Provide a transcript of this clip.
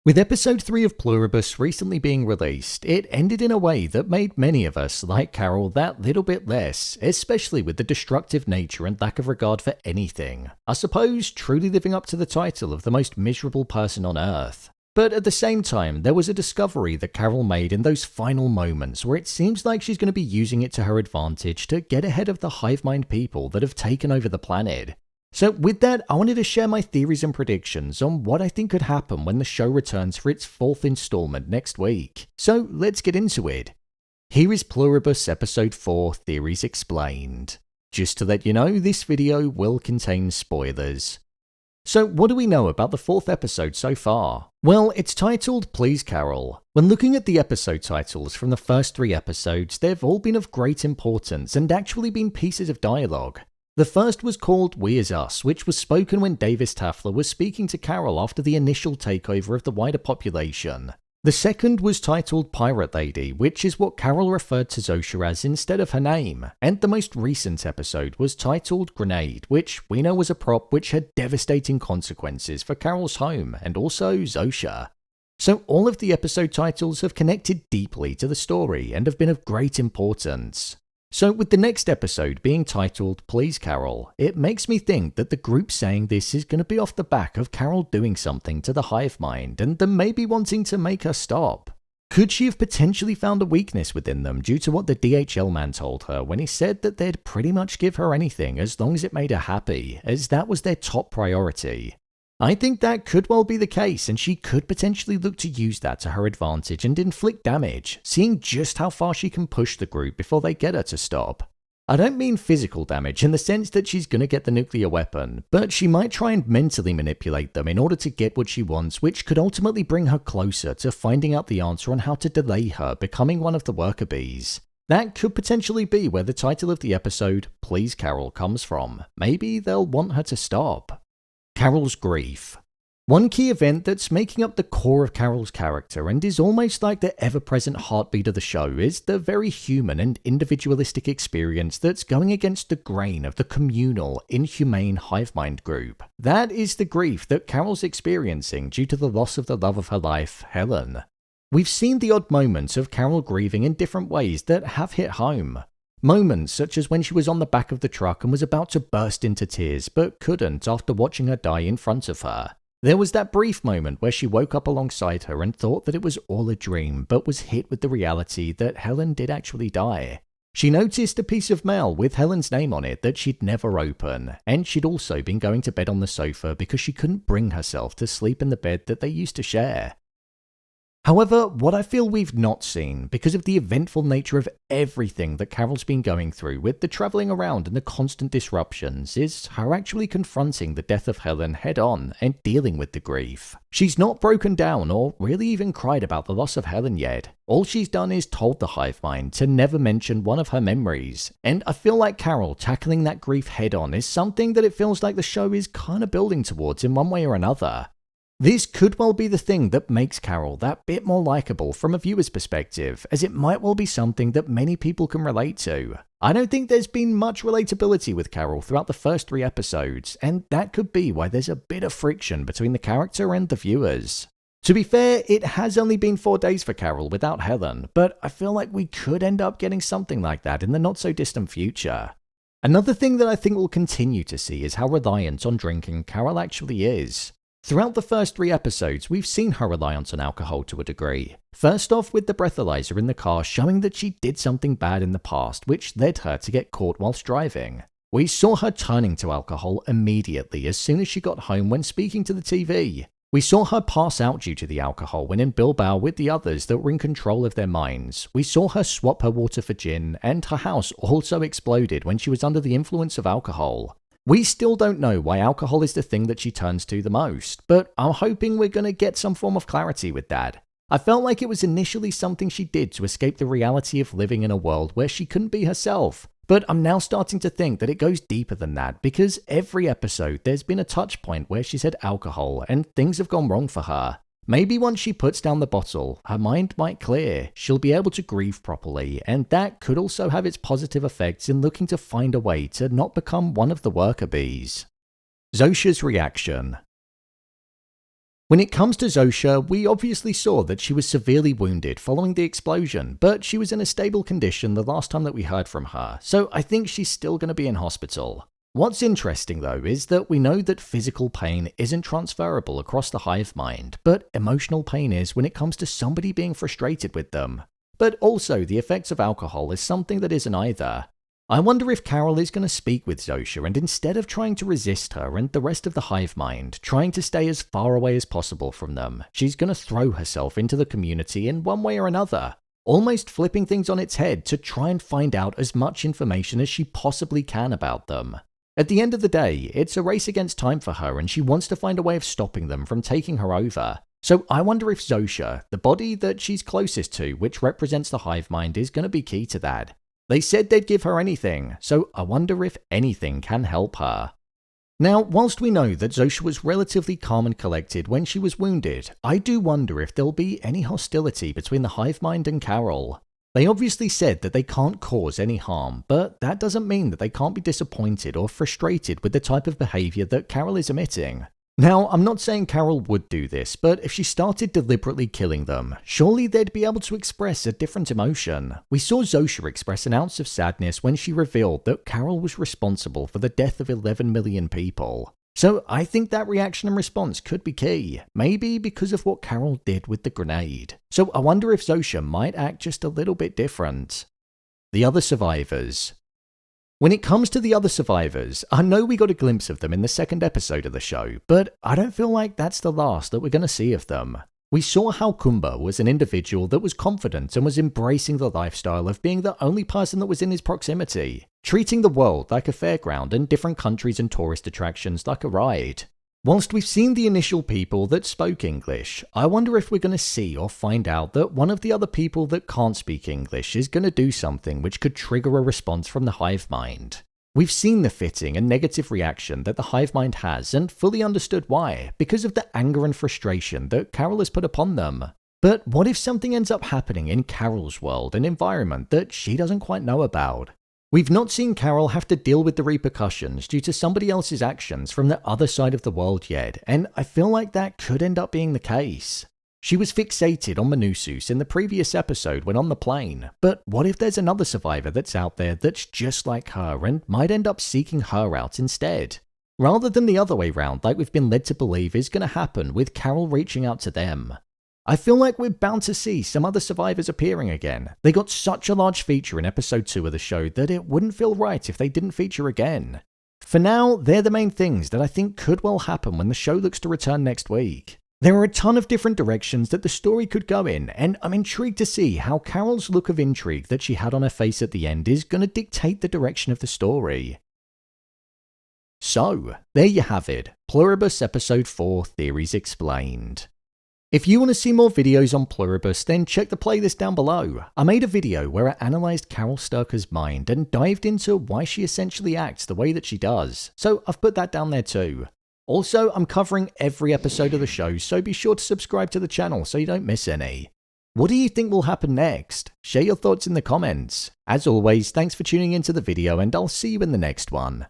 With episode 3 of Pluribus recently being released, it ended in a way that made many of us like Carol that little bit less, especially with the destructive nature and lack of regard for anything. I suppose truly living up to the title of the most miserable person on Earth. But at the same time, there was a discovery that Carol made in those final moments where it seems like she's going to be using it to her advantage to get ahead of the Hive Mind people that have taken over the planet. So with that, I wanted to share my theories and predictions on what I think could happen when the show returns for its 4th installment next week. So let's get into it. Here is Pluribus Episode 4 Theories Explained. Just to let you know, this video will contain spoilers. So what do we know about the 4th episode so far? Well, it's titled Please Carol. When looking at the episode titles from the first 3 episodes, they've all been of great importance and actually been pieces of dialogue. The first was called We As Us, which was spoken when Davis Taffler was speaking to Carol after the initial takeover of the wider population. The second was titled Pirate Lady, which is what Carol referred to Zosia as instead of her name. And the most recent episode was titled Grenade, which we know was a prop which had devastating consequences for Carol's home and also Zosia. So all of the episode titles have connected deeply to the story and have been of great importance. So with the next episode being titled Please Carol, it makes me think that the group saying this is going to be off the back of Carol doing something to the Hive Mind and them maybe wanting to make her stop. Could she have potentially found a weakness within them due to what the DHL man told her when he said that they'd pretty much give her anything as long as it made her happy, as that was their top priority? I think that could well be the case, and she could potentially look to use that to her advantage and inflict damage, seeing just how far she can push the group before they get her to stop. I don't mean physical damage in the sense that she's going to get the nuclear weapon, but she might try and mentally manipulate them in order to get what she wants, which could ultimately bring her closer to finding out the answer on how to delay her becoming one of the worker bees. That could potentially be where the title of the episode, Please Carol, comes from. Maybe they'll want her to stop. Carol's grief. One key event that's making up the core of Carol's character and is almost like the ever-present heartbeat of the show is the very human and individualistic experience that's going against the grain of the communal, inhumane Hive Mind group. That is the grief that Carol's experiencing due to the loss of the love of her life, Helen. We've seen the odd moments of Carol grieving in different ways that have hit home. Moments such as when she was on the back of the truck and was about to burst into tears but couldn't after watching her die in front of her. There was that brief moment where she woke up alongside her and thought that it was all a dream but was hit with the reality that Helen did actually die. She noticed a piece of mail with Helen's name on it that she'd never open, and she'd also been going to bed on the sofa because she couldn't bring herself to sleep in the bed that they used to share. However, what I feel we've not seen, because of the eventful nature of everything that Carol's been going through with the travelling around and the constant disruptions, is her actually confronting the death of Helen head-on and dealing with the grief. She's not broken down or really even cried about the loss of Helen yet. All she's done is told the Hive Mind to never mention one of her memories, and I feel like Carol tackling that grief head-on is something that it feels like the show is kind of building towards in one way or another. This could well be the thing that makes Carol that bit more likeable from a viewer's perspective, as it might well be something that many people can relate to. I don't think there's been much relatability with Carol throughout the first 3 episodes, and that could be why there's a bit of friction between the character and the viewers. To be fair, it has only been 4 days for Carol without Helen, but I feel like we could end up getting something like that in the not so distant future. Another thing that I think we'll continue to see is how reliant on drinking Carol actually is. Throughout the first 3 episodes, we've seen her reliance on alcohol to a degree. First off with the breathalyzer in the car showing that she did something bad in the past which led her to get caught whilst driving. We saw her turning to alcohol immediately as soon as she got home when speaking to the TV. We saw her pass out due to the alcohol when in Bilbao with the others that were in control of their minds. We saw her swap her water for gin, and her house also exploded when she was under the influence of alcohol. We still don't know why alcohol is the thing that she turns to the most, but I'm hoping we're going to get some form of clarity with that. I felt like it was initially something she did to escape the reality of living in a world where she couldn't be herself, but I'm now starting to think that it goes deeper than that because every episode there's been a touch point where she's had alcohol and things have gone wrong for her. Maybe once she puts down the bottle, her mind might clear, she'll be able to grieve properly, and that could also have its positive effects in looking to find a way to not become one of the worker bees. Zosia's reaction. When it comes to Zosia, we obviously saw that she was severely wounded following the explosion, but she was in a stable condition the last time that we heard from her, so I think she's still going to be in hospital. What's interesting though is that we know that physical pain isn't transferable across the hive mind, but emotional pain is when it comes to somebody being frustrated with them. But also the effects of alcohol is something that isn't either. I wonder if Carol is going to speak with Zosia and instead of trying to resist her and the rest of the hive mind, trying to stay as far away as possible from them, she's going to throw herself into the community in one way or another, almost flipping things on its head to try and find out as much information as she possibly can about them. At the end of the day, it's a race against time for her and she wants to find a way of stopping them from taking her over. So I wonder if Zosia, the body that she's closest to, which represents the hive mind, is going to be key to that. They said they'd give her anything, so I wonder if anything can help her. Now, whilst we know that Zosia was relatively calm and collected when she was wounded, I do wonder if there'll be any hostility between the hive mind and Carol. They obviously said that they can't cause any harm, but that doesn't mean that they can't be disappointed or frustrated with the type of behaviour that Carol is emitting. Now, I'm not saying Carol would do this, but if she started deliberately killing them, surely they'd be able to express a different emotion. We saw Zosia express an ounce of sadness when she revealed that Carol was responsible for the death of 11 million people. So I think that reaction and response could be key, maybe because of what Carol did with the grenade. So I wonder if Zosia might act just a little bit different. The other survivors. When it comes to the other survivors, I know we got a glimpse of them in the second episode of the show, but I don't feel like that's the last that we're going to see of them. We saw how Kumba was an individual that was confident and was embracing the lifestyle of being the only person that was in his proximity, treating the world like a fairground and different countries and tourist attractions like a ride. Whilst we've seen the initial people that spoke English, I wonder if we're going to see or find out that one of the other people that can't speak English is going to do something which could trigger a response from the hive mind. We've seen the fitting and negative reaction that the hive mind has and fully understood why, because of the anger and frustration that Carol has put upon them. But what if something ends up happening in Carol's world and environment that she doesn't quite know about? We've not seen Carol have to deal with the repercussions due to somebody else's actions from the other side of the world yet, and I feel like that could end up being the case. She was fixated on Minusus in the previous episode when on the plane, but what if there's another survivor that's out there that's just like her and might end up seeking her out instead? Rather than the other way round like we've been led to believe is going to happen with Carol reaching out to them. I feel like we're bound to see some other survivors appearing again. They got such a large feature in episode 2 of the show that it wouldn't feel right if they didn't feature again. For now, they're the main things that I think could well happen when the show looks to return next week. There are a ton of different directions that the story could go in, and I'm intrigued to see how Carol's look of intrigue that she had on her face at the end is going to dictate the direction of the story. So, there you have it, Pluribus Episode 4 Theories Explained. If you want to see more videos on Pluribus, then check the playlist down below. I made a video where I analysed Carol Sturker's mind and dived into why she essentially acts the way that she does, so I've put that down there too. Also, I'm covering every episode of the show, so be sure to subscribe to the channel so you don't miss any. What do you think will happen next? Share your thoughts in the comments. As always, thanks for tuning into the video and I'll see you in the next one.